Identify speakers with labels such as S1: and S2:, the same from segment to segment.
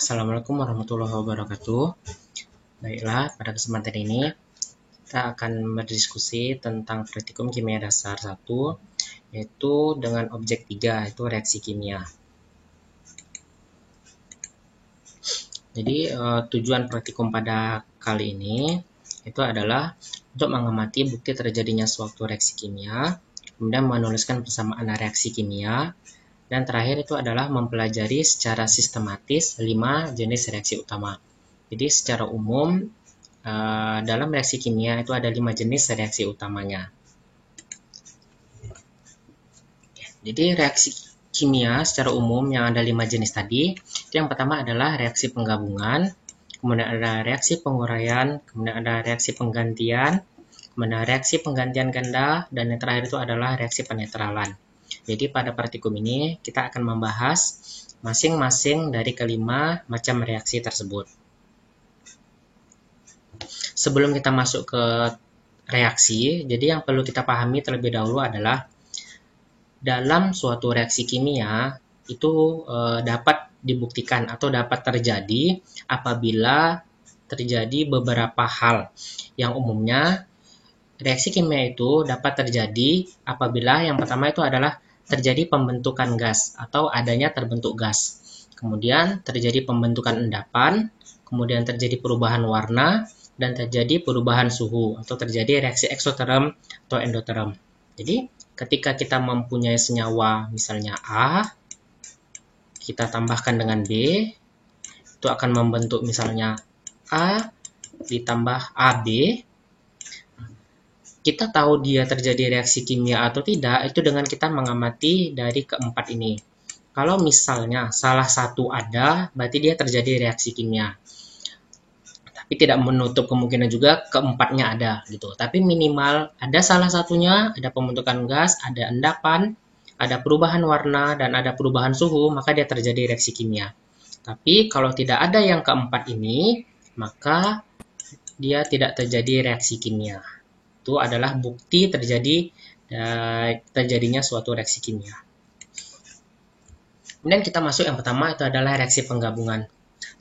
S1: Assalamualaikum warahmatullahi wabarakatuh. Baiklah, pada kesempatan ini kita akan berdiskusi tentang praktikum kimia dasar 1, yaitu dengan objek 3, yaitu reaksi kimia. Jadi tujuan praktikum pada kali ini itu adalah untuk mengamati bukti terjadinya suatu reaksi kimia, kemudian menuliskan persamaan reaksi kimia, dan terakhir itu adalah mempelajari secara sistematis 5 jenis reaksi utama. Jadi secara umum dalam reaksi kimia itu ada 5 jenis reaksi utamanya. Jadi reaksi kimia secara umum yang ada 5 jenis tadi, itu yang pertama adalah reaksi penggabungan, kemudian ada reaksi penguraian, kemudian ada reaksi penggantian, kemudian reaksi penggantian ganda, dan yang terakhir itu adalah reaksi penetralan. Jadi pada praktikum ini kita akan membahas masing-masing dari kelima macam reaksi tersebut. Sebelum kita masuk ke reaksi, jadi yang perlu kita pahami terlebih dahulu adalah dalam suatu reaksi kimia itu dapat dibuktikan atau dapat terjadi apabila terjadi beberapa hal. Yang umumnya reaksi kimia itu dapat terjadi apabila yang pertama itu adalah terjadi pembentukan gas atau adanya terbentuk gas. Kemudian terjadi pembentukan endapan, kemudian terjadi perubahan warna, dan terjadi perubahan suhu atau terjadi reaksi eksoterm atau endoterm. Jadi ketika kita mempunyai senyawa misalnya A, kita tambahkan dengan B, itu akan membentuk misalnya A ditambah AB. Kita tahu dia terjadi reaksi kimia atau tidak itu dengan kita mengamati dari keempat ini. Kalau misalnya salah satu ada, berarti dia terjadi reaksi kimia. Tapi tidak menutup kemungkinan juga keempatnya ada gitu. Tapi minimal ada salah satunya, ada pembentukan gas, ada endapan, ada perubahan warna, dan ada perubahan suhu, maka dia terjadi reaksi kimia. Tapi kalau tidak ada yang keempat ini, maka dia tidak terjadi reaksi kimia. Itu adalah bukti terjadinya suatu reaksi kimia. Kemudian kita masuk yang pertama, itu adalah reaksi penggabungan.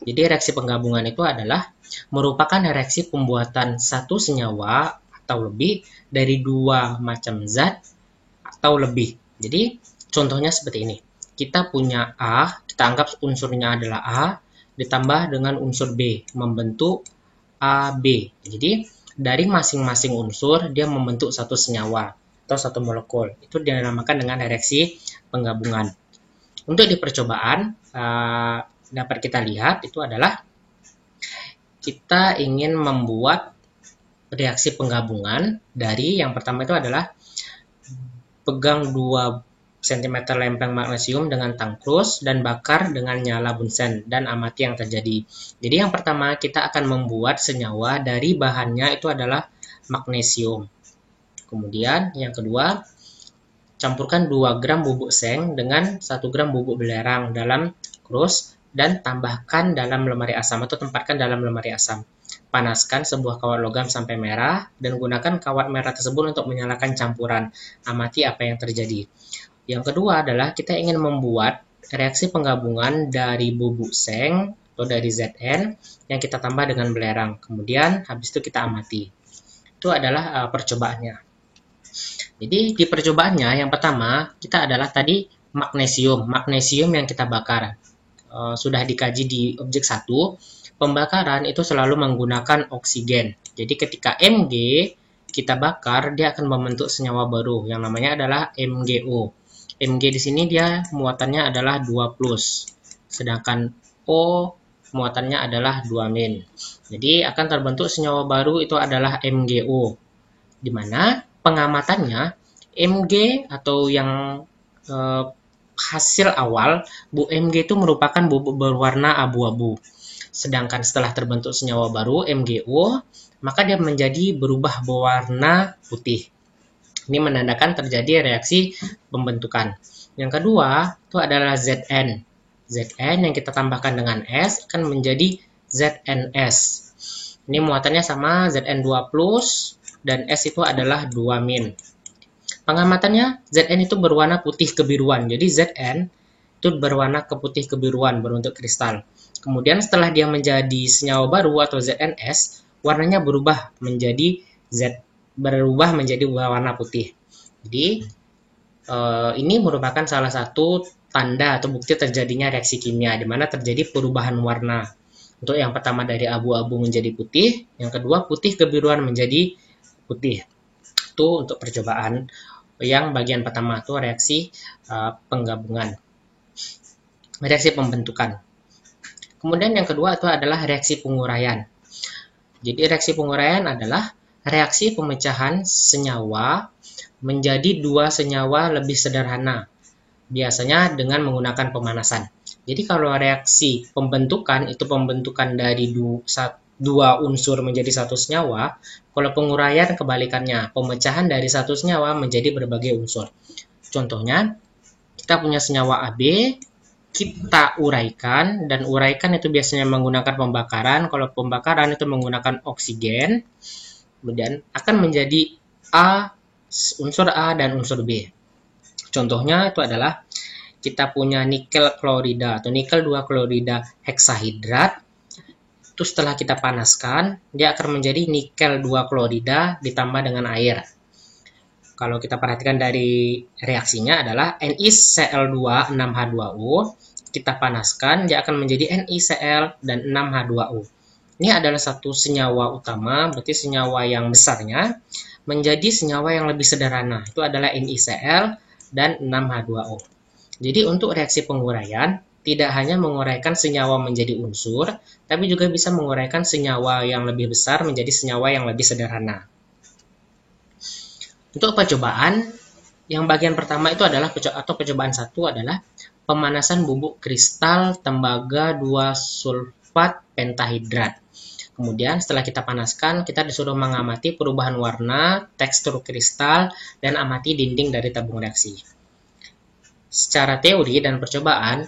S1: Jadi reaksi penggabungan itu adalah merupakan reaksi pembuatan satu senyawa atau lebih dari dua macam zat atau lebih. Jadi contohnya seperti ini. Kita punya A, kita anggap unsurnya adalah A, ditambah dengan unsur B, membentuk AB. Jadi dari masing-masing unsur dia membentuk satu senyawa atau satu molekul. Itu dinamakan dengan reaksi penggabungan. Untuk di percobaan dapat kita lihat itu adalah kita ingin membuat reaksi penggabungan dari yang pertama itu adalah pegang 2 cm lempeng magnesium dengan tangkrus dan bakar dengan nyala bunsen dan amati yang terjadi. Jadi yang pertama kita akan membuat senyawa dari bahannya itu adalah magnesium. Kemudian yang kedua, campurkan 2 gram bubuk seng dengan 1 gram bubuk belerang dalam krus dan tambahkan dalam lemari asam atau tempatkan dalam lemari asam. Panaskan sebuah kawat logam sampai merah dan gunakan kawat merah tersebut untuk menyalakan campuran. Amati apa yang terjadi. Yang kedua adalah kita ingin membuat reaksi penggabungan dari bubuk seng atau dari Zn yang kita tambah dengan belerang. Kemudian habis itu kita amati. Itu adalah percobaannya. Jadi di percobaannya yang pertama kita adalah tadi magnesium. Magnesium yang kita bakar. Sudah dikaji di objek 1. Pembakaran itu selalu menggunakan oksigen. Jadi ketika Mg kita bakar, dia akan membentuk senyawa baru yang namanya adalah MgO. Mg di sini dia muatannya adalah 2+, sedangkan O muatannya adalah 2-. Jadi akan terbentuk senyawa baru itu adalah MgO. Di mana pengamatannya Mg atau yang hasil awal Mg itu merupakan bubuk berwarna abu-abu. Sedangkan setelah terbentuk senyawa baru MgO, maka dia menjadi berubah berwarna putih. Ini menandakan terjadi reaksi pembentukan. Yang kedua, itu adalah Zn. Zn yang kita tambahkan dengan S akan menjadi ZnS. Ini muatannya sama Zn2+, dan S itu adalah 2-. Pengamatannya Zn itu berwarna putih kebiruan. Jadi Zn itu berwarna keputih kebiruan berbentuk kristal. Kemudian setelah dia menjadi senyawa baru atau ZNS, warnanya berubah menjadi warna putih. Jadi ini merupakan salah satu tanda atau bukti terjadinya reaksi kimia di mana terjadi perubahan warna. Untuk yang pertama dari abu-abu menjadi putih, yang kedua putih kebiruan menjadi putih. Itu untuk percobaan yang bagian pertama itu reaksi penggabungan, reaksi pembentukan. Kemudian yang kedua itu adalah reaksi penguraian. Jadi reaksi penguraian adalah reaksi pemecahan senyawa menjadi dua senyawa lebih sederhana, biasanya dengan menggunakan pemanasan. Jadi kalau reaksi pembentukan itu pembentukan dari dua unsur menjadi satu senyawa, kalau penguraian kebalikannya, pemecahan dari satu senyawa menjadi berbagai unsur. Contohnya, kita punya senyawa AB, kita uraikan, dan uraikan itu biasanya menggunakan pembakaran. Kalau pembakaran itu menggunakan oksigen, kemudian akan menjadi unsur A dan unsur B. Contohnya itu adalah kita punya nikel klorida atau nikel 2 klorida heksahidrat. Itu setelah kita panaskan, dia akan menjadi nikel 2 klorida ditambah dengan air. Kalau kita perhatikan dari reaksinya adalah NiCl2 6H2O, kita panaskan, dia akan menjadi NiCl dan 6H2O. Ini adalah satu senyawa utama, berarti senyawa yang besarnya menjadi senyawa yang lebih sederhana. Itu adalah NiCl dan 6H2O. Jadi untuk reaksi penguraian, tidak hanya menguraikan senyawa menjadi unsur, tapi juga bisa menguraikan senyawa yang lebih besar menjadi senyawa yang lebih sederhana. Untuk percobaan, yang bagian pertama itu adalah percobaan satu adalah pemanasan bubuk kristal tembaga 2 sulfat pentahidrat. Kemudian setelah kita panaskan, kita disuruh mengamati perubahan warna, tekstur kristal, dan amati dinding dari tabung reaksi. Secara teori dan percobaan,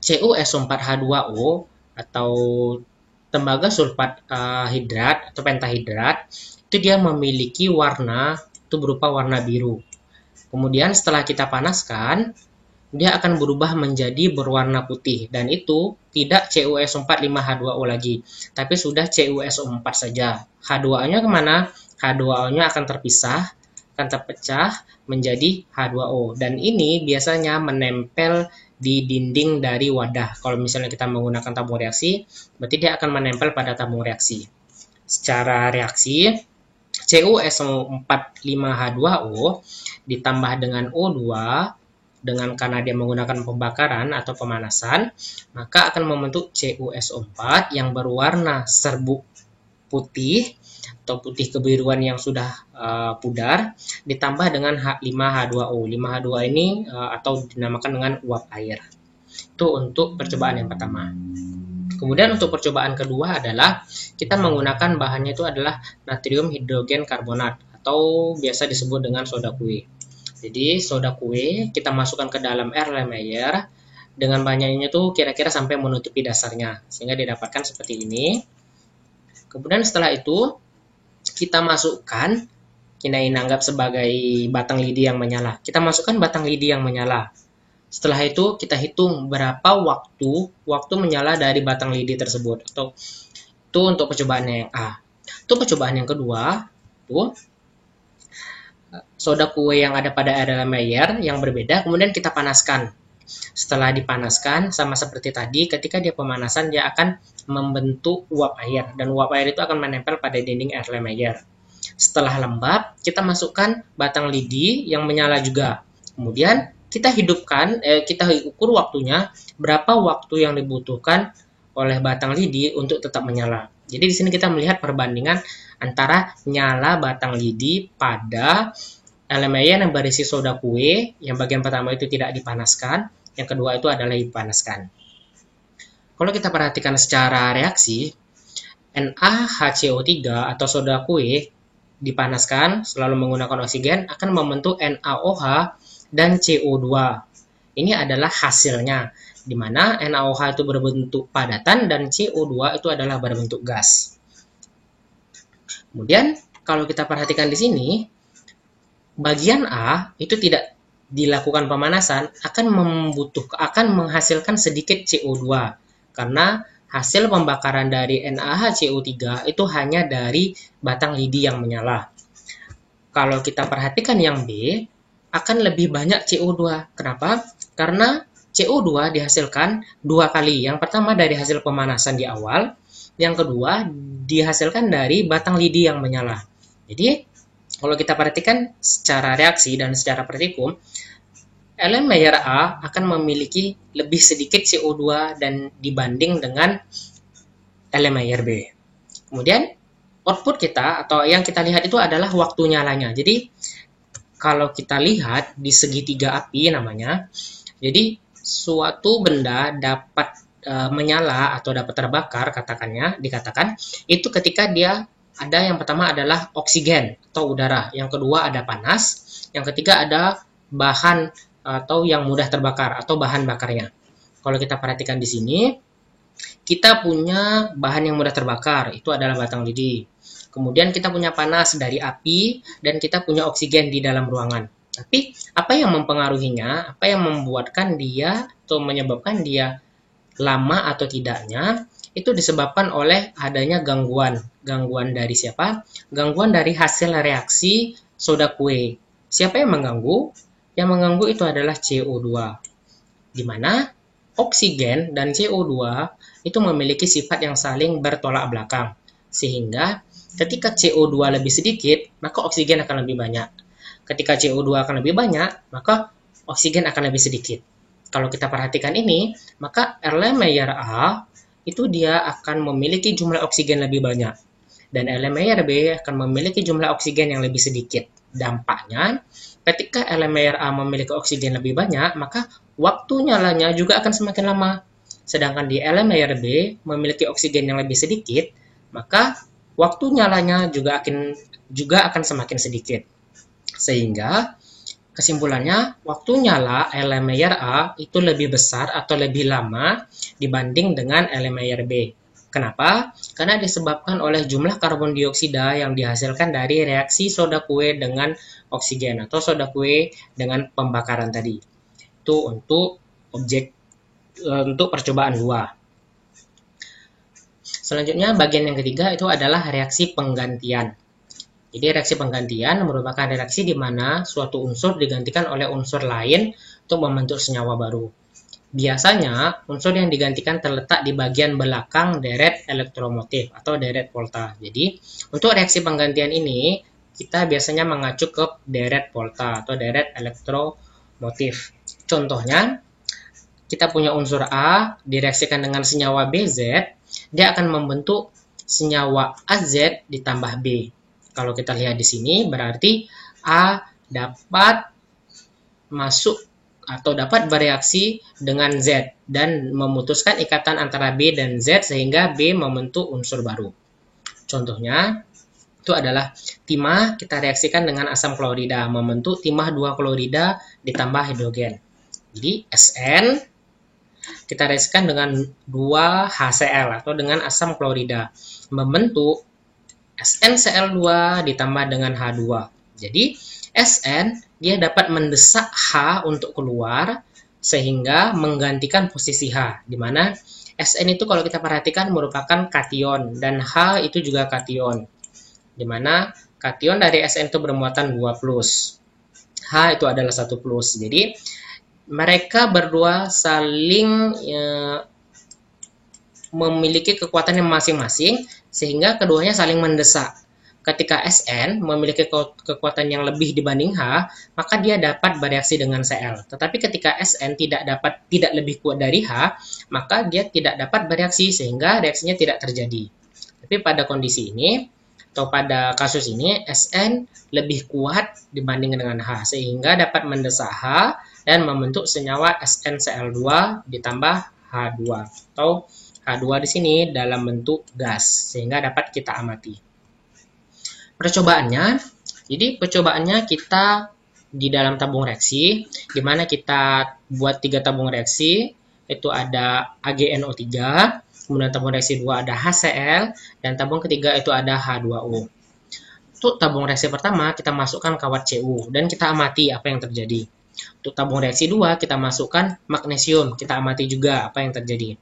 S1: CuSO4H2O atau tembaga sulfat hidrat atau pentahidrat itu dia memiliki warna itu berupa warna biru. Kemudian setelah kita panaskan, dia akan berubah menjadi berwarna putih dan itu tidak CuSO4 5H2O lagi, tapi sudah CuSO4 saja. H2O-nya kemana? H2O-nya akan terpisah, akan terpecah menjadi H2O dan ini biasanya menempel di dinding dari wadah. Kalau misalnya kita menggunakan tabung reaksi, berarti dia akan menempel pada tabung reaksi. Secara reaksi, CuSO4 5H2O ditambah dengan O2 karena dia menggunakan pembakaran atau pemanasan, maka akan membentuk CuSO4 yang berwarna serbuk putih atau putih kebiruan yang sudah pudar ditambah dengan 5H2O. 5H2O ini atau dinamakan dengan uap air. Itu untuk percobaan yang pertama. Kemudian untuk percobaan kedua adalah kita menggunakan bahannya itu adalah natrium hidrogen karbonat atau biasa disebut dengan soda kue. Jadi soda kue kita masukkan ke dalam Erlenmeyer dengan banyaknya itu kira-kira sampai menutupi dasarnya sehingga didapatkan seperti ini. Kemudian setelah itu kita masukkan, kita anggap sebagai batang lidi yang menyala. Kita masukkan batang lidi yang menyala. Setelah itu kita hitung berapa waktu menyala dari batang lidi tersebut. Atau itu untuk percobaan yang A. Itu percobaan yang kedua, tuh soda kue yang ada pada Erlenmeyer yang berbeda, kemudian kita panaskan. Setelah dipanaskan, sama seperti tadi, ketika dia pemanasan, dia akan membentuk uap air. Dan uap air itu akan menempel pada dinding Erlenmeyer. Setelah lembab, kita masukkan batang lidi yang menyala juga. Kemudian, kita hidupkan, kita ukur waktunya, berapa waktu yang dibutuhkan oleh batang lidi untuk tetap menyala. Jadi di sini kita melihat perbandingan antara nyala batang lidi pada Erlenmeyer yang berisi soda kue, yang bagian pertama itu tidak dipanaskan, yang kedua itu adalah dipanaskan. Kalau kita perhatikan secara reaksi, NaHCO3 atau soda kue dipanaskan selalu menggunakan oksigen akan membentuk NaOH dan CO2. Ini adalah hasilnya, di mana NaOH itu berbentuk padatan dan CO2 itu adalah berbentuk gas. Kemudian kalau kita perhatikan di sini, bagian A itu tidak dilakukan pemanasan akan menghasilkan sedikit CO2 karena hasil pembakaran dari NaHCO3 itu hanya dari batang lidi yang menyala. Kalau kita perhatikan yang B, akan lebih banyak CO2. Kenapa? Karena CO2 dihasilkan dua kali. Yang pertama dari hasil pemanasan di awal, yang kedua dihasilkan dari batang lidi yang menyala. Jadi, kalau kita perhatikan secara reaksi dan secara praktikum, elemen layer A akan memiliki lebih sedikit CO2 dan dibanding dengan elemen layer B. Kemudian output kita atau yang kita lihat itu adalah waktu nyalanya. Jadi kalau kita lihat di segitiga api namanya, jadi suatu benda dapat menyala atau dapat terbakar dikatakan itu ketika dia ada yang pertama adalah oksigen atau udara, yang kedua ada panas, yang ketiga ada bahan atau yang mudah terbakar atau bahan bakarnya. Kalau kita perhatikan di sini, kita punya bahan yang mudah terbakar, itu adalah batang lidi. Kemudian kita punya panas dari api dan kita punya oksigen di dalam ruangan. Tapi apa yang mempengaruhinya, apa yang membuatkan dia atau menyebabkan dia lama atau tidaknya, itu disebabkan oleh adanya gangguan. Gangguan dari siapa? Gangguan dari hasil reaksi soda kue. Siapa yang mengganggu? Yang mengganggu itu adalah CO2. Di mana oksigen dan CO2 itu memiliki sifat yang saling bertolak belakang. Sehingga ketika CO2 lebih sedikit, maka oksigen akan lebih banyak. Ketika CO2 akan lebih banyak, maka oksigen akan lebih sedikit. Kalau kita perhatikan ini, maka elemen layer A itu dia akan memiliki jumlah oksigen lebih banyak. Dan elemen layer B akan memiliki jumlah oksigen yang lebih sedikit. Dampaknya, ketika elemen layer A memiliki oksigen lebih banyak, maka waktu nyalanya juga akan semakin lama. Sedangkan di elemen layer B memiliki oksigen yang lebih sedikit, maka waktu nyalanya juga akan semakin sedikit. Sehingga kesimpulannya, waktu nyala elemen layer A itu lebih besar atau lebih lama dibanding dengan elemen layer B. Kenapa? Karena disebabkan oleh jumlah karbon dioksida yang dihasilkan dari reaksi soda kue dengan oksigen atau soda kue dengan pembakaran tadi. Itu untuk percobaan 2. Selanjutnya bagian yang ketiga itu adalah reaksi penggantian. Jadi reaksi penggantian merupakan reaksi di mana suatu unsur digantikan oleh unsur lain untuk membentuk senyawa baru. Biasanya unsur yang digantikan terletak di bagian belakang deret elektromotif atau deret volta. Jadi untuk reaksi penggantian ini kita biasanya mengacu ke deret volta atau deret elektromotif. Contohnya, kita punya unsur A direaksikan dengan senyawa BZ, dia akan membentuk senyawa AZ ditambah B. Kalau kita lihat di sini, berarti A dapat masuk atau dapat bereaksi dengan Z dan memutuskan ikatan antara B dan Z sehingga B membentuk unsur baru. Contohnya, itu adalah timah kita reaksikan dengan asam klorida, membentuk timah 2 klorida ditambah hidrogen. Jadi SN kita reaksikan dengan 2 HCl atau dengan asam klorida, membentuk SnCl2 ditambah dengan H2. Jadi Sn dia dapat mendesak H untuk keluar sehingga menggantikan posisi H, di mana Sn itu kalau kita perhatikan merupakan kation dan H itu juga kation, di mana kation dari Sn itu bermuatan 2+, H itu adalah 1+. Jadi mereka berdua saling memiliki kekuatan yang masing-masing sehingga keduanya saling mendesak. Ketika Sn memiliki kekuatan yang lebih dibanding H, maka dia dapat bereaksi dengan Cl. Tetapi ketika Sn tidak lebih kuat dari H, maka dia tidak dapat bereaksi sehingga reaksinya tidak terjadi. Tapi pada kondisi ini atau pada kasus ini Sn lebih kuat dibanding dengan H sehingga dapat mendesak H dan membentuk senyawa SnCl2 ditambah H2 atau H2 di sini dalam bentuk gas sehingga dapat kita amati. Percobaannya, jadi percobaannya kita di dalam tabung reaksi, di mana kita buat 3 tabung reaksi, itu ada AgNO3, kemudian tabung reaksi 2 ada HCl, dan tabung ketiga itu ada H2O. Untuk tabung reaksi pertama, kita masukkan kawat Cu, dan kita amati apa yang terjadi. Untuk tabung reaksi 2 kita masukkan magnesium, kita amati juga apa yang terjadi.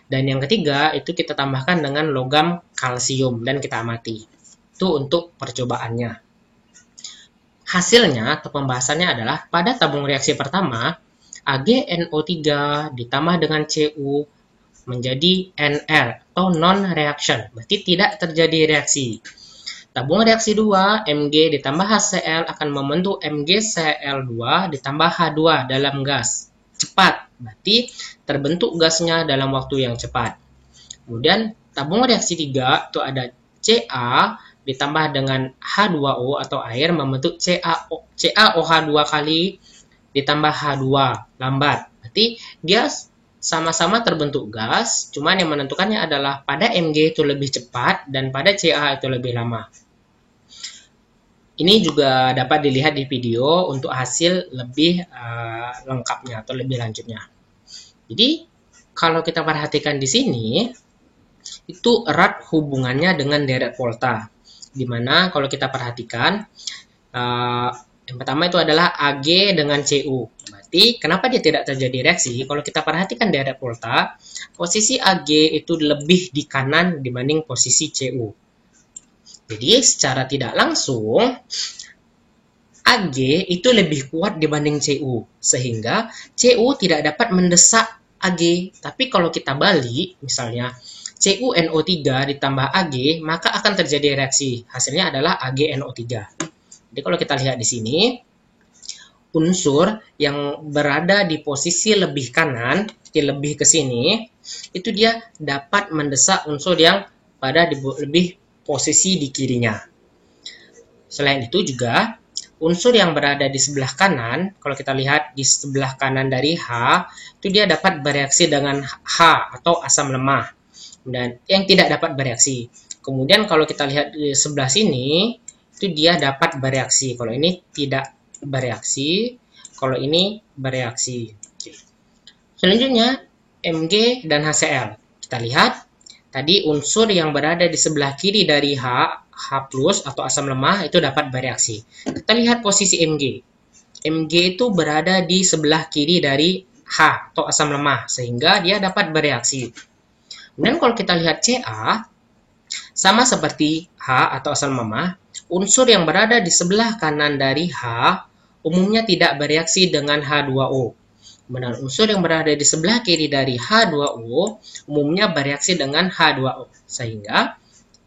S1: Dan yang ketiga itu kita tambahkan dengan logam kalsium dan kita amati. Itu untuk percobaannya. Hasilnya atau pembahasannya adalah pada tabung reaksi pertama, AgNO3 ditambah dengan Cu menjadi NR atau non-reaction, berarti tidak terjadi reaksi. Tabung reaksi 2, Mg ditambah HCl akan membentuk MgCl2 ditambah H2 dalam gas. Cepat, berarti terbentuk gasnya dalam waktu yang cepat. Kemudian tabung reaksi 3 itu ada Ca ditambah dengan H2O atau air membentuk CaOH2 kali ditambah H2 lambat. Berarti dia sama-sama terbentuk gas, cuman yang menentukannya adalah pada Mg itu lebih cepat dan pada Ca itu lebih lama. Ini juga dapat dilihat di video untuk hasil lebih lengkapnya atau lebih lanjutnya. Jadi, kalau kita perhatikan di sini, itu erat hubungannya dengan deret volta. Dimana kalau kita perhatikan, yang pertama itu adalah Ag dengan Cu. Berarti, kenapa dia tidak terjadi reaksi? Kalau kita perhatikan deret volta, posisi Ag itu lebih di kanan dibanding posisi Cu. Jadi, secara tidak langsung, Ag itu lebih kuat dibanding Cu. Sehingga, Cu tidak dapat mendesak Ag. Tapi kalau kita balik, misalnya, CuNO3 ditambah Ag, maka akan terjadi reaksi. Hasilnya adalah AgNO3. Jadi, kalau kita lihat di sini, unsur yang berada di posisi lebih kanan, lebih ke sini, itu dia dapat mendesak unsur yang pada di lebih posisi di kirinya. Selain itu juga, unsur yang berada di sebelah kanan, kalau kita lihat di sebelah kanan dari H, itu dia dapat bereaksi dengan H atau asam lemah. Dan yang tidak dapat bereaksi. Kemudian kalau kita lihat di sebelah sini, itu dia dapat bereaksi. Kalau ini tidak bereaksi, kalau ini bereaksi. Selanjutnya, Mg dan HCl. Kita lihat, tadi unsur yang berada di sebelah kiri dari H atau asam lemah itu dapat bereaksi. Kita lihat posisi Mg. Mg itu berada di sebelah kiri dari H atau asam lemah, sehingga dia dapat bereaksi. Dan kalau kita lihat Ca, sama seperti H atau asam lemah, unsur yang berada di sebelah kanan dari H umumnya tidak bereaksi dengan H2O. Kemudian unsur yang berada di sebelah kiri dari H2O umumnya bereaksi dengan H2O. Sehingga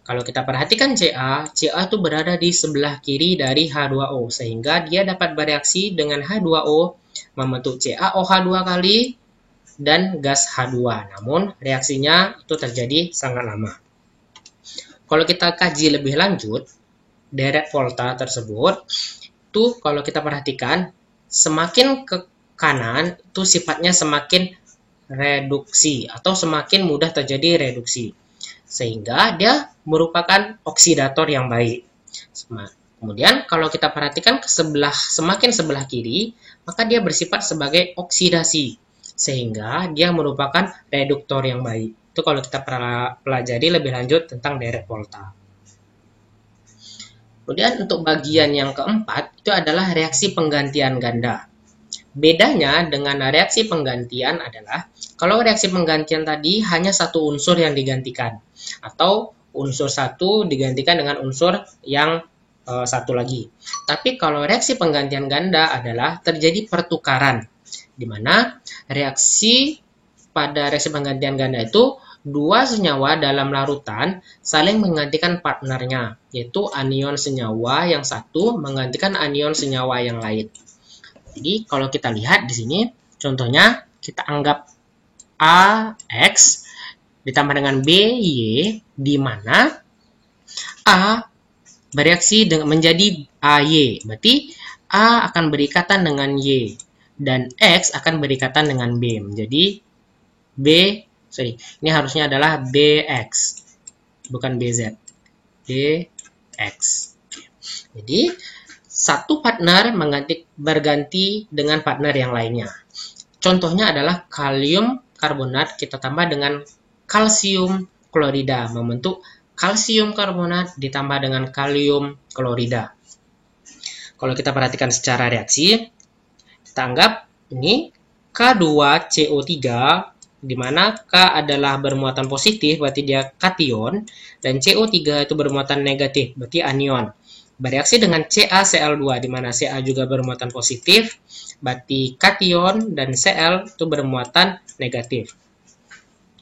S1: kalau kita perhatikan Ca itu berada di sebelah kiri dari H2O. Sehingga dia dapat bereaksi dengan H2O membentuk CaOH2 kali dan gas H2. Namun reaksinya itu terjadi sangat lama. Kalau kita kaji lebih lanjut, deret volta tersebut, itu kalau kita perhatikan, semakin ke kanan, itu sifatnya semakin reduksi, atau semakin mudah terjadi reduksi. Sehingga dia merupakan oksidator yang baik. Kemudian kalau kita perhatikan ke semakin sebelah kiri, maka dia bersifat sebagai oksidasi. Sehingga dia merupakan reduktor yang baik. Itu kalau kita pelajari lebih lanjut tentang deret volta. Kemudian untuk bagian yang keempat, itu adalah reaksi penggantian ganda. Bedanya dengan reaksi penggantian adalah, kalau reaksi penggantian tadi hanya satu unsur yang digantikan. Atau unsur satu digantikan dengan unsur yang satu lagi. Tapi kalau reaksi penggantian ganda adalah terjadi pertukaran. Di mana pada reaksi penggantian ganda itu dua senyawa dalam larutan saling menggantikan partnernya, yaitu anion senyawa yang satu menggantikan anion senyawa yang lain. Jadi kalau kita lihat di sini, contohnya kita anggap AX ditambah dengan BY, di mana A bereaksi menjadi AY, berarti A akan berikatan dengan Y. Dan X akan berikatan dengan B. Menjadi ini harusnya adalah BX. Bukan BZ. BX. Jadi, satu partner berganti dengan partner yang lainnya. Contohnya adalah kalium karbonat kita tambah dengan kalsium klorida. Membentuk kalsium karbonat ditambah dengan kalium klorida. Kalau kita perhatikan secara reaksi, Kita anggap ini K2CO3, di mana K adalah bermuatan positif, berarti dia kation, dan CO3 itu bermuatan negatif, berarti anion. Bereaksi dengan CaCl2, di mana Ca juga bermuatan positif, berarti kation, dan Cl itu bermuatan negatif.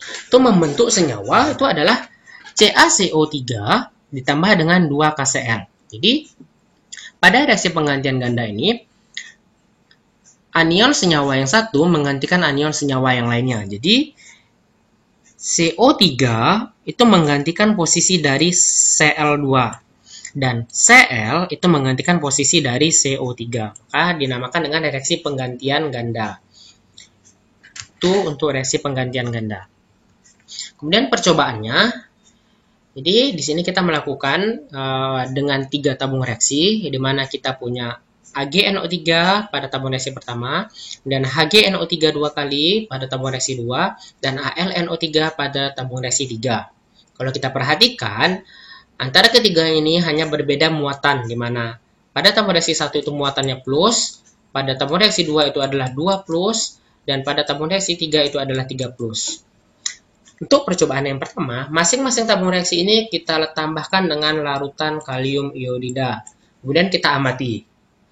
S1: Itu membentuk senyawa itu adalah CaCO3 ditambah dengan 2KCl. Jadi, pada reaksi penggantian ganda ini, anion senyawa yang satu menggantikan anion senyawa yang lainnya. Jadi, CO3 itu menggantikan posisi dari Cl2. Dan Cl itu menggantikan posisi dari CO3. Maka dinamakan dengan reaksi penggantian ganda. Itu untuk reaksi penggantian ganda. Kemudian percobaannya, jadi di sini kita melakukan dengan 3 tabung reaksi, di mana kita punya AgNO3 pada tabung reaksi pertama, dan HgNO3 2 kali pada tabung reaksi 2, dan AlNO3 pada tabung reaksi 3. Kalau kita perhatikan, antara ketiga ini hanya berbeda muatan, di mana pada tabung reaksi 1 itu muatannya plus, pada tabung reaksi 2 itu adalah 2 plus, dan pada tabung reaksi 3 itu adalah 3 plus. Untuk percobaan yang pertama, masing-masing tabung reaksi ini kita tambahkan dengan larutan kalium iodida. Kemudian kita amati.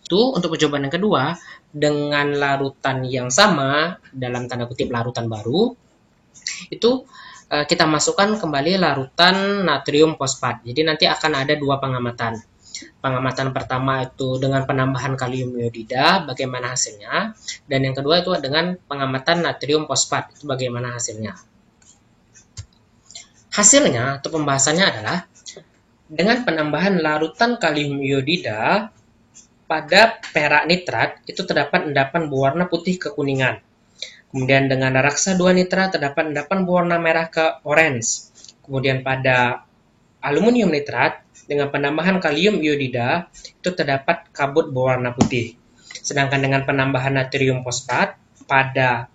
S1: Itu untuk percobaan yang kedua, dengan larutan yang sama, dalam tanda kutip larutan baru, itu kita masukkan kembali larutan natrium fosfat. Jadi nanti akan ada 2 pengamatan. Pengamatan pertama itu dengan penambahan kalium iodida, bagaimana hasilnya. Dan yang kedua itu dengan pengamatan natrium fosfat, itu bagaimana hasilnya. Hasilnya atau pembahasannya adalah dengan penambahan larutan kalium iodida pada perak nitrat itu terdapat endapan berwarna putih kekuningan. Kemudian dengan raksa 2 nitrat terdapat endapan berwarna merah ke orange. Kemudian pada aluminium nitrat dengan penambahan kalium iodida itu terdapat kabut berwarna putih. Sedangkan dengan penambahan natrium fosfat pada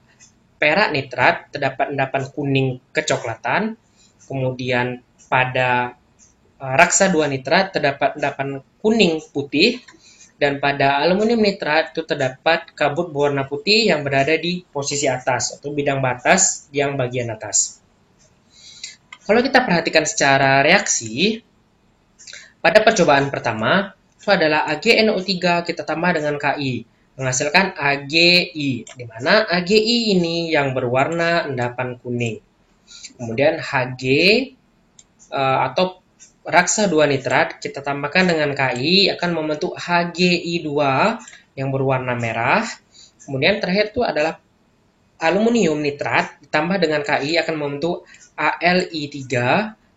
S1: perak nitrat terdapat endapan kuning kecoklatan. Kemudian pada raksa 2 nitrat terdapat endapan kuning putih, dan pada aluminium nitrat itu terdapat kabut berwarna putih yang berada di posisi atas atau bidang batas yang bagian atas. Kalau kita perhatikan secara reaksi, pada percobaan pertama itu adalah AgNO3 kita tambah dengan Ki menghasilkan AgI, di mana AgI ini yang berwarna endapan kuning. Kemudian Hg atau raksa 2 nitrat kita tambahkan dengan Ki akan membentuk Hgi2 yang berwarna merah. Kemudian terakhir itu adalah aluminium nitrat ditambah dengan Ki akan membentuk Ali3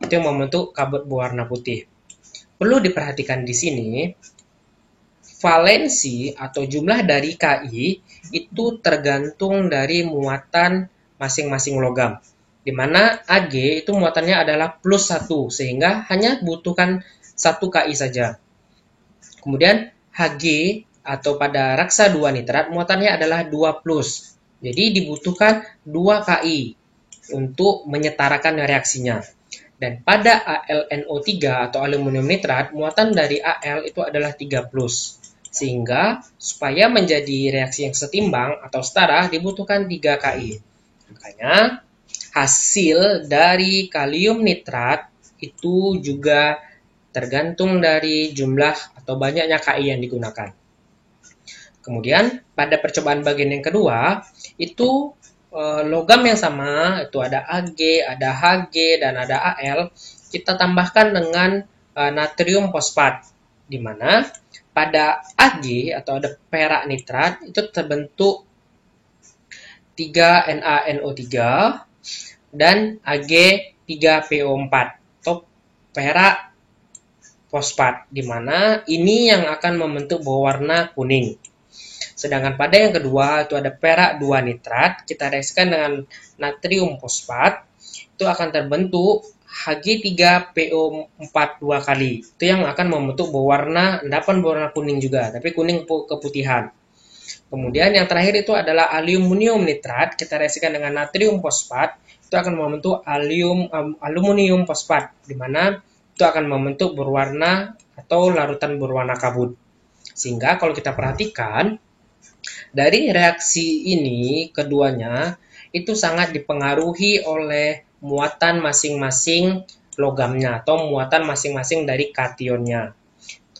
S1: itu yang membentuk kabut berwarna putih. Perlu diperhatikan di sini valensi atau jumlah dari Ki itu tergantung dari muatan masing-masing logam. Di mana Ag itu muatannya adalah plus 1, sehingga hanya butuhkan 1 Ki saja. Kemudian Hg atau pada raksa 2 nitrat muatannya adalah 2 plus. Jadi dibutuhkan 2 Ki untuk menyetarakan reaksinya. Dan pada AlNO3 atau aluminium nitrat, muatan dari Al itu adalah 3 plus. Sehingga supaya menjadi reaksi yang setimbang atau setara dibutuhkan 3 Ki. Makanya hasil dari kalium nitrat itu juga tergantung dari jumlah atau banyaknya Ki yang digunakan. Kemudian pada percobaan bagian yang kedua itu logam yang sama, itu ada Ag, ada Hg, dan ada Al, kita tambahkan dengan natrium fosfat, di mana pada Ag atau ada perak nitrat itu terbentuk 3NaNO3 dan Ag3PO4 atau perak fosfat, di mana ini yang akan membentuk berwarna kuning. Sedangkan pada yang kedua itu ada perak 2 nitrat, kita reaksikan dengan natrium fosfat, itu akan terbentuk Hg3PO4 2 kali. Itu yang akan membentuk berwarna endapan berwarna kuning juga, tapi kuning keputihan. Kemudian yang terakhir itu adalah aluminium nitrat, kita reaksikan dengan natrium fosfat, itu akan membentuk aluminium fosfat, di mana itu akan membentuk berwarna atau larutan berwarna kabut. Sehingga kalau kita perhatikan, Dari reaksi ini, keduanya itu sangat dipengaruhi oleh muatan masing-masing logamnya atau muatan masing-masing dari kationnya.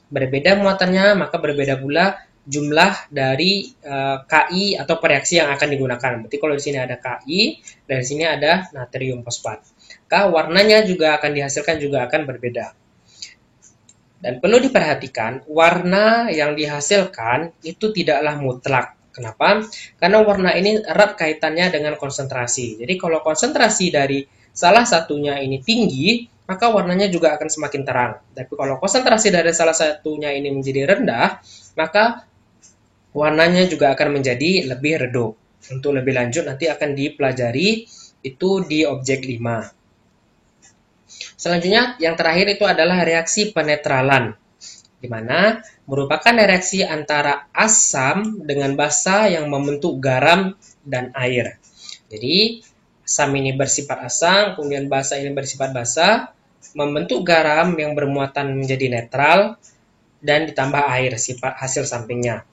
S1: Berbeda muatannya, maka berbeda pula jumlah dari Ki atau reaksi yang akan digunakan. Berarti kalau di sini ada Ki, dari sini ada natrium fosfat. Maka warnanya juga akan dihasilkan juga akan berbeda. Dan perlu diperhatikan, warna yang dihasilkan itu tidaklah mutlak. Kenapa? Karena warna ini erat kaitannya dengan konsentrasi. Jadi kalau konsentrasi dari salah satunya ini tinggi, maka warnanya juga akan semakin terang. Tapi kalau konsentrasi dari salah satunya ini menjadi rendah, maka warnanya juga akan menjadi lebih redup. Untuk lebih lanjut nanti akan dipelajari itu di objek 5. Selanjutnya, yang terakhir itu adalah reaksi penetralan, di mana merupakan reaksi antara asam dengan basa yang membentuk garam dan air. Jadi, asam ini bersifat asam, kemudian basa ini bersifat basa, membentuk garam yang bermuatan menjadi netral, dan ditambah air, sifat hasil sampingnya.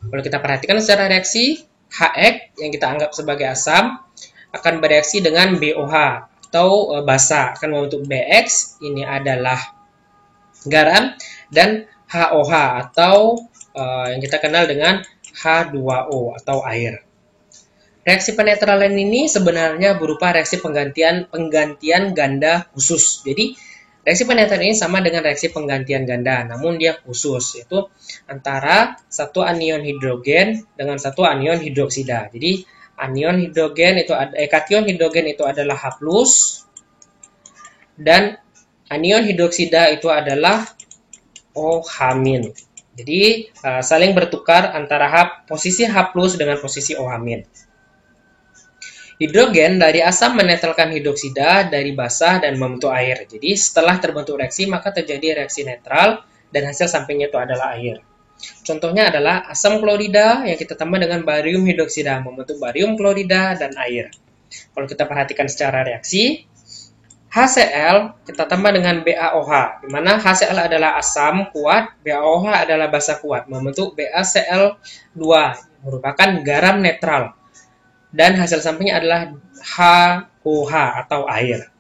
S1: Kalau kita perhatikan secara reaksi, HX yang kita anggap sebagai asam akan bereaksi dengan BOH atau basa, akan membentuk BX, ini adalah garam, dan HOH atau yang kita kenal dengan H2O atau air. Reaksi penetralan ini sebenarnya berupa reaksi penggantian ganda khusus. Jadi reaksi penetralan ini sama dengan reaksi penggantian ganda, namun dia khusus, yaitu antara satu anion hidrogen dengan satu anion hidroksida. Jadi anion hidrogen itu kation hidrogen itu adalah H+, dan anion hidroksida itu adalah OH-. Jadi saling bertukar antara posisi H+ dengan posisi OH-. Hidrogen dari asam menetralkan hidroksida dari basa dan membentuk air. Jadi setelah terbentuk reaksi maka terjadi reaksi netral dan hasil sampingnya itu adalah air. Contohnya adalah asam klorida yang kita tambah dengan barium hidroksida membentuk barium klorida dan air. Kalau kita perhatikan secara reaksi, HCl kita tambah dengan BaOH, di mana HCl adalah asam kuat, BaOH adalah basa kuat, membentuk BaCl2 merupakan garam netral. Dan hasil sampingnya adalah HOH atau air.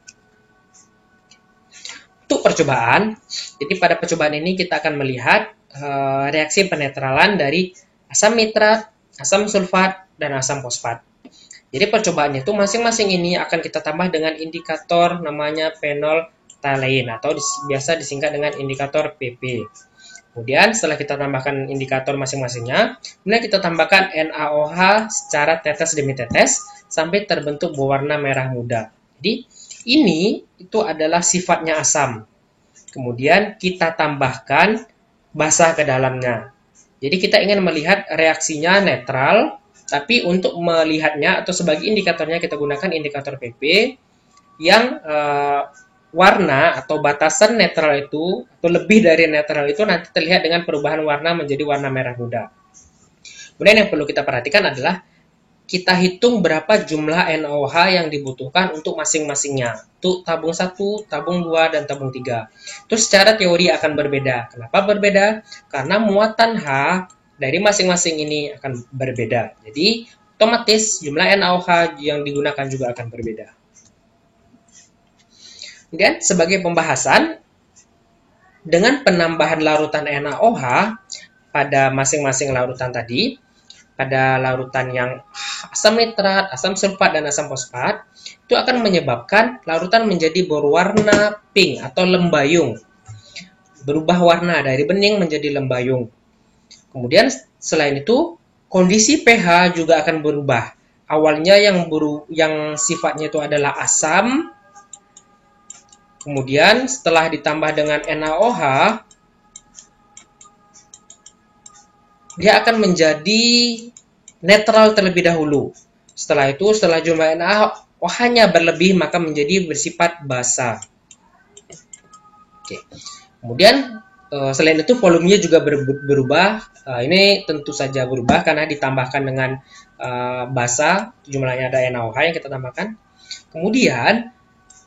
S1: Untuk percobaan, jadi pada percobaan ini kita akan melihat reaksi penetralan dari asam nitrat, asam sulfat, dan asam fosfat. Jadi percobaannya itu masing-masing ini akan kita tambah dengan indikator namanya phenolphthalein atau biasa disingkat dengan indikator PP. Kemudian setelah kita tambahkan indikator masing-masingnya, kemudian kita tambahkan NaOH secara tetes demi tetes sampai terbentuk berwarna merah muda. Jadi ini itu adalah sifatnya asam. Kemudian kita tambahkan basa ke dalamnya. Jadi kita ingin melihat reaksinya netral, tapi untuk melihatnya atau sebagai indikatornya kita gunakan indikator PP yang warna atau batasan netral itu atau lebih dari netral itu nanti terlihat dengan perubahan warna menjadi warna merah muda. Kemudian yang perlu kita perhatikan adalah kita hitung berapa jumlah NaOH yang dibutuhkan untuk masing-masingnya. Untuk tabung 1, tabung 2, dan tabung 3. Itu secara teori akan berbeda. Kenapa berbeda? Karena muatan H dari masing-masing ini akan berbeda. Jadi, otomatis jumlah NaOH yang digunakan juga akan berbeda. Kemudian, sebagai pembahasan, dengan penambahan larutan NaOH pada masing-masing larutan tadi, pada larutan yang asam nitrat, asam sulfat, dan asam fosfat, itu akan menyebabkan larutan menjadi berwarna pink atau lembayung. Berubah warna dari bening menjadi lembayung. Kemudian selain itu, kondisi pH juga akan berubah. Awalnya yang sifatnya itu adalah asam, kemudian setelah ditambah dengan NaOH, dia akan menjadi netral terlebih dahulu. Setelah itu, setelah jumlah NaOH-nya berlebih, maka menjadi bersifat basa. Oke. Kemudian, selain itu volumenya juga berubah. Ini tentu saja berubah karena ditambahkan dengan basa, jumlahnya ada NaOH yang kita tambahkan. Kemudian,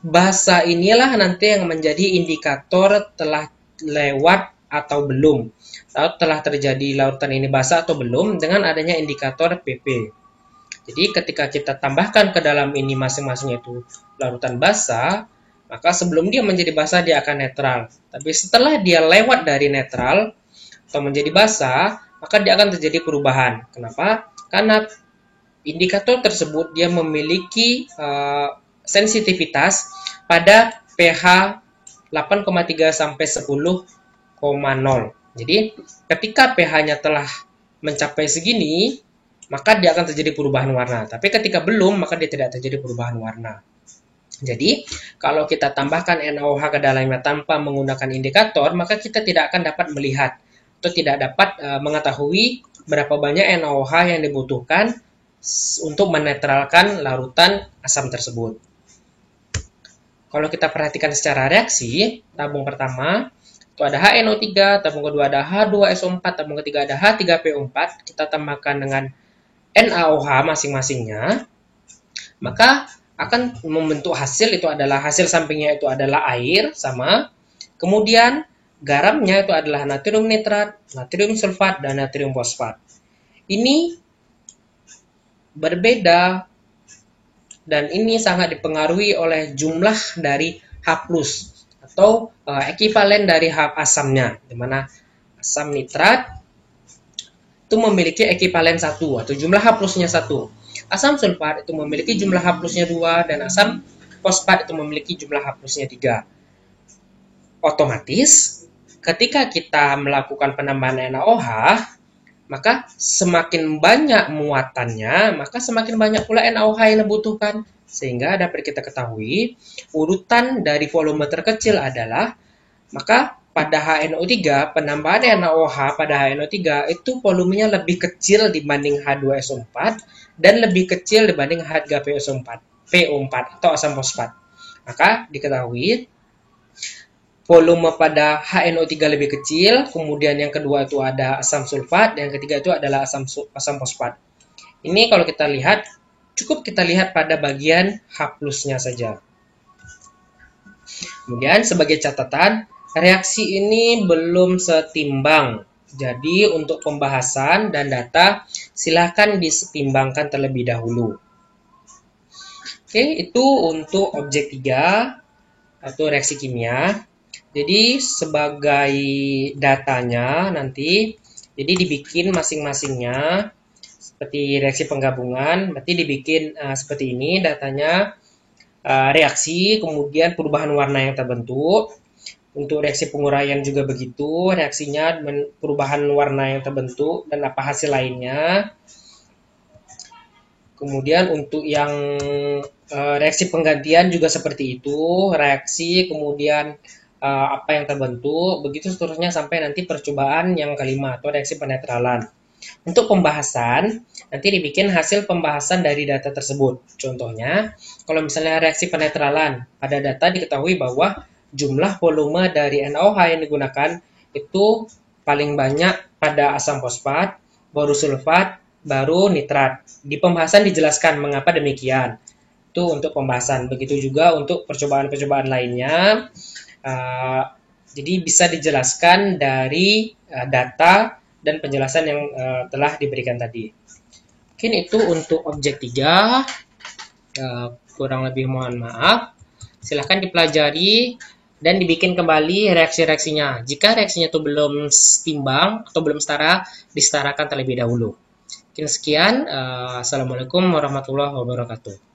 S1: basa inilah nanti yang menjadi indikator telah lewat atau belum, atau telah terjadi larutan ini basah atau belum dengan adanya indikator PP. Jadi ketika kita tambahkan ke dalam ini masing-masing itu larutan basah, maka sebelum dia menjadi basah dia akan netral. Tapi setelah dia lewat dari netral atau menjadi basah, maka dia akan terjadi perubahan. Kenapa? Karena indikator tersebut dia memiliki sensitivitas pada pH 8,3 sampai 10,0. Jadi ketika pH-nya telah mencapai segini, maka dia akan terjadi perubahan warna. Tapi ketika belum, maka dia tidak terjadi perubahan warna. Jadi, kalau kita tambahkan NaOH ke dalamnya tanpa menggunakan indikator, maka kita tidak akan dapat melihat atau tidak dapat mengetahui berapa banyak NaOH yang dibutuhkan untuk menetralkan larutan asam tersebut. Kalau kita perhatikan secara reaksi, tabung pertama itu ada HNO3, tabung kedua ada H2SO4, tabung ketiga ada H3PO4. Kita tambahkan dengan NaOH masing-masingnya, maka akan membentuk hasil itu adalah hasil sampingnya itu adalah air sama, kemudian garamnya itu adalah natrium nitrat, natrium sulfat, dan natrium fosfat. Ini berbeda dan ini sangat dipengaruhi oleh jumlah dari H+ atau ekivalen dari asamnya, di mana asam nitrat itu memiliki ekivalen 1 atau jumlah H+-nya 1. Asam sulfat itu memiliki jumlah H+-nya 2 dan asam fosfat itu memiliki jumlah H+-nya 3. Otomatis ketika kita melakukan penambahan NaOH, maka semakin banyak muatannya, maka semakin banyak pula NaOH yang dibutuhkan. Sehingga dapat kita ketahui urutan dari volume terkecil adalah, maka pada HNO3, penambahan NaOH pada HNO3 itu volumenya lebih kecil dibanding H2SO4 dan lebih kecil dibanding H3PO4 atau asam fosfat. Maka diketahui volume pada HNO3 lebih kecil, kemudian yang kedua itu ada asam sulfat, dan yang ketiga itu adalah asam fosfat. Ini kalau kita lihat, cukup kita lihat pada bagian H+-nya saja. Kemudian sebagai catatan, reaksi ini belum setimbang. Jadi untuk pembahasan dan data silakan disetimbangkan terlebih dahulu. Oke, itu untuk objek 3 atau reaksi kimia. Jadi sebagai datanya nanti, jadi dibikin masing-masingnya seperti reaksi penggabungan, berarti dibikin seperti ini datanya, reaksi, kemudian perubahan warna yang terbentuk. Untuk reaksi penguraian juga begitu, reaksinya perubahan warna yang terbentuk dan apa hasil lainnya. Kemudian untuk yang reaksi penggantian juga seperti itu, reaksi kemudian apa yang terbentuk, begitu seterusnya sampai nanti percobaan yang kelima atau reaksi penetralan. Untuk pembahasan, nanti dibikin hasil pembahasan dari data tersebut. Contohnya, kalau misalnya reaksi penetralan, pada data diketahui bahwa jumlah volume dari NaOH yang digunakan itu paling banyak pada asam fosfat, baru sulfat, baru nitrat. Di pembahasan dijelaskan mengapa demikian. Itu untuk pembahasan. Begitu juga untuk percobaan-percobaan lainnya. Jadi bisa dijelaskan dari data dan penjelasan yang telah diberikan tadi. Mungkin itu untuk objek 3. Kurang lebih mohon maaf. Silahkan dipelajari dan dibikin kembali reaksi-reaksinya. Jika reaksinya itu belum setimbang atau belum setara, disetarakan terlebih dahulu. Mungkin sekian. Assalamualaikum warahmatullahi wabarakatuh.